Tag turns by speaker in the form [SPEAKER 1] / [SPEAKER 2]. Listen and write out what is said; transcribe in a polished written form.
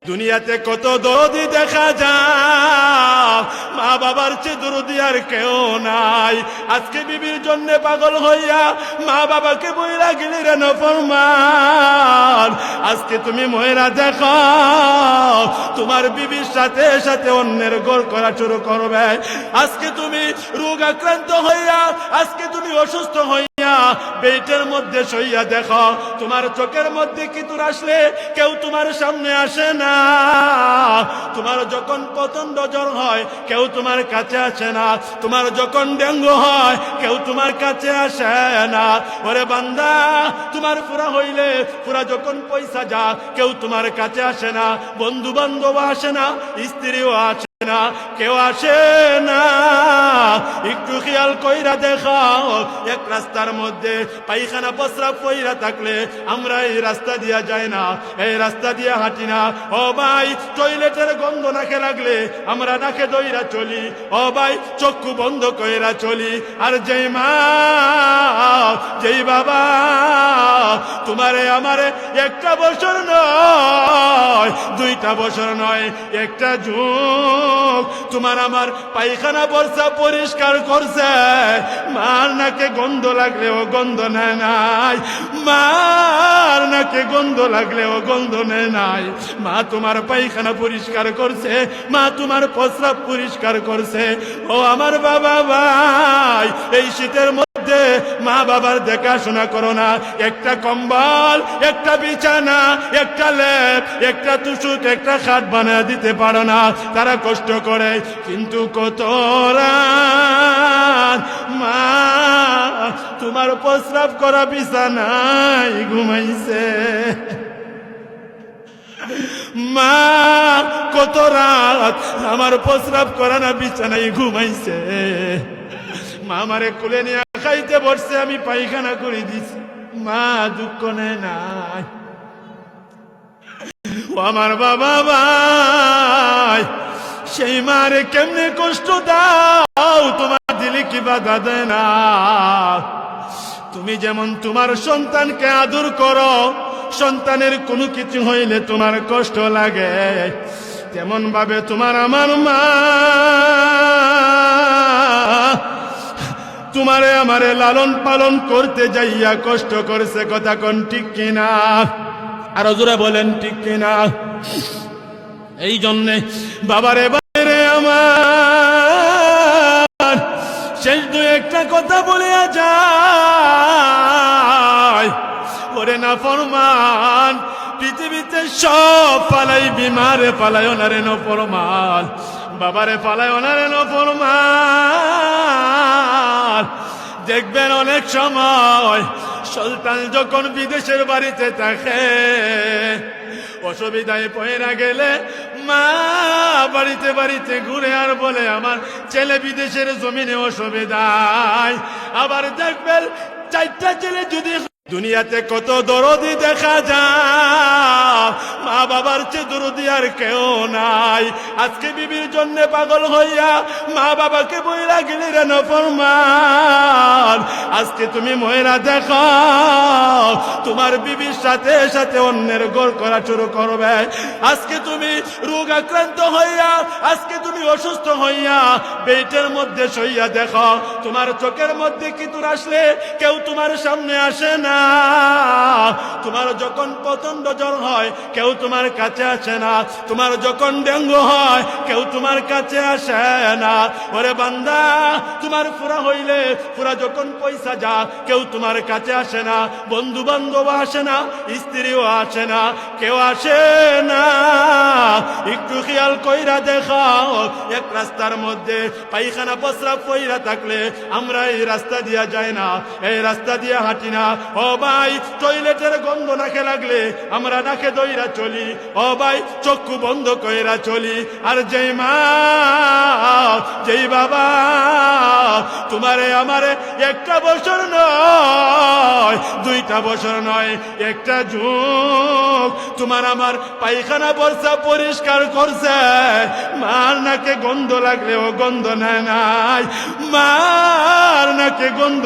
[SPEAKER 1] দুনিয়াতে কত দরদি দেখা যায়, মা বাবার চেয়ে দরদি আর কেউ নাই। আজকে বিবির জন্য পাগল হইয়া মা বাবাকে বইরা গেলি রে নফরমান। আজকে তুমি মহিলা দেখো তোমার বিবির সাথে সাথে অন্যের গোল করা শুরু করবে। আজকে তুমি রোগ আক্রান্ত হইয়া, আজকে তুমি অসুস্থ হইয়া বেটের মধ্যে শইয়া দেখো তোমার চোখের মধ্যে কিতুর আসলে কেউ তোমার সামনে আসে না। তোমার যখন প্রচন্ড জ্বর হয় কেউ তোমার কাছে আসে না। তোমার যখন ডেঙ্গু হয় কেউ তোমার কাছে আসে না। ওরে বান্দা, তোমার পুরা হইলে পুরা যখন পয়সা যা কেউ তোমার কাছে আসে না, বন্ধু বান্ধব আসে না, স্ত্রীও আসে না, কেউ আসে না। একটু খেয়াল কইরা দেখাও, এক রাস্তার মধ্যে পায়খানা প্রস্রাব কইরা থাকলে আমরা এই রাস্তা দিয়া যাই না, এই রাস্তা দিয়া হাঁটি না। ও ভাই, টয়লেটের গন্ধ নাকে লাগলে আমরা নাকে দইরা চলি। ও ভাই, চক্ষু বন্ধ কইরা চলি। আর যেই মা যেই বাবা তোমারে আমারে একটা বছর নয়, দুইটা বছর নয়, একটা যুগ তোমার আমার পায়খানা বর্ষা পরিষ্কার করছে, মার নাকে গন্ধ লাগলেও গন্ধ নেয় নাই, মার নাকে গন্ধ লাগলেও গন্ধ নেয় নাই। মা তোমার পায়খানা পরিষ্কার করছে, মা তোমার প্রস্রাব পরিষ্কার করছে। ও আমার বাবা ভাই, এই শীতের মধ্যে মা বাবার দেখাশোনা করো না। একটা কম্বল, একটা বিছানা, একটা লেপ, একটা তুষুক, একটা খাট বানিয়ে দিতে পারো না। তারা কষ্ট করে, কিন্তু কত রাত মা তোমার প্রস্রাব করা বিছানায় ঘুমাইছে। মা কত রাত আমার প্রস্রাব করা না বিছানায় ঘুমাইছে। মা আমারে কুলে নিয়ে খাইতে বসছে, আমি পায়খানা করে দিছি, মা দুঃখ নেয় নাই। ও আমার বাবা ভাই, সেই মারে কেমনে কষ্ট দাও, তোমার দিলে কি বাধা দেয় না? তুমি যেমন তোমার সন্তানকে আদর করো, সন্তানের কোনো কিছু হইলে তোমার কষ্ট লাগে, তেমন ভাবে তোমার আমার মা তোমারে আমারে লালন পালন করতে যাইয়া কষ্ট করছে। কথা কোন ঠিক কিনা? আরো জোরে বলেন ঠিক কিনা? এই জন্যে বাবারে বাইরে আমার শেষ দু একটা কথা বলিয়া যায়। ওরে না ফরমান, পৃথিবীতে সব পালাই, বিমারে পালায় ওনারে ন ফরমান, বাবারে পালায় ওনারে ন ফরমান। দেখবেন অনেক সময় সন্তান যখন বিদেশের বাড়িতে থাকে, অসুবিধায় পয়রা গেলে মা বাড়িতে বাড়িতে ঘুরে আর বলে আমার ছেলে বিদেশের জমিনে অসুবিধায়। আবার দেখবেন চারটা ছেলে যদি, দুনিয়াতে কত দরদি দেখা যায়, মা বাবার চেয়ে দরদি আর কেউ নাই। আজকে বিবির জন্য পাগল হইয়া মা বাবাকে বইরা গেলি রে নফরমান। আজকে তুমি মহিলা দেখো তোমার বিবির সাথে সাথে অন্যের গোল করা শুরু করবে। আজকে তুমি রোগ আক্রান্ত হইয়া, আজকে তুমি অসুস্থ হইয়া বেটের মধ্যে শইয়া দেখো তোমার চোখের মধ্যে কিতুর আসলে কেউ তোমার সামনে আসে না। তোমার যখন প্রচন্ড জ্বর হয় কেউ তোমার কাছে আসে না। তোমার যখন ডেঙ্গু হয় কেউ তোমার কাছে আসে না। ওরে বান্দা, তোমার পুরা হইলে পুরা যখন পয়সা যা কেউ তোমার কাছে আসে না, বন্ধু বান্ধব আসে না, স্ত্রীও আসে না, কেউ আসে না। একটু খেয়াল কইরা দেখাও, এক রাস্তার মধ্যে পায়খানা প্রস্রাব কইরা থাকলে আমরা এই রাস্তা দিয়া যাই না, এই রাস্তা দিয়া হাঁটি না। ও ভাই, টয়লেটের গন্ধ নাকে লাগলে আমরা নাকে দইরা চলি। ও ভাই, চক্ষু বন্ধ কইরা চলি। আর যেই মা যেই বাবা তোমারে আমারে একটা বছর নয়, দুইটা বছর নয়, একটা যুগ তোমার আমার পায়খানা বর্ষা পরিষ্কার করছে, মার নাকে গন্ধ লাগলেও গন্ধ নেয় নাই, মার নাকে গন্ধ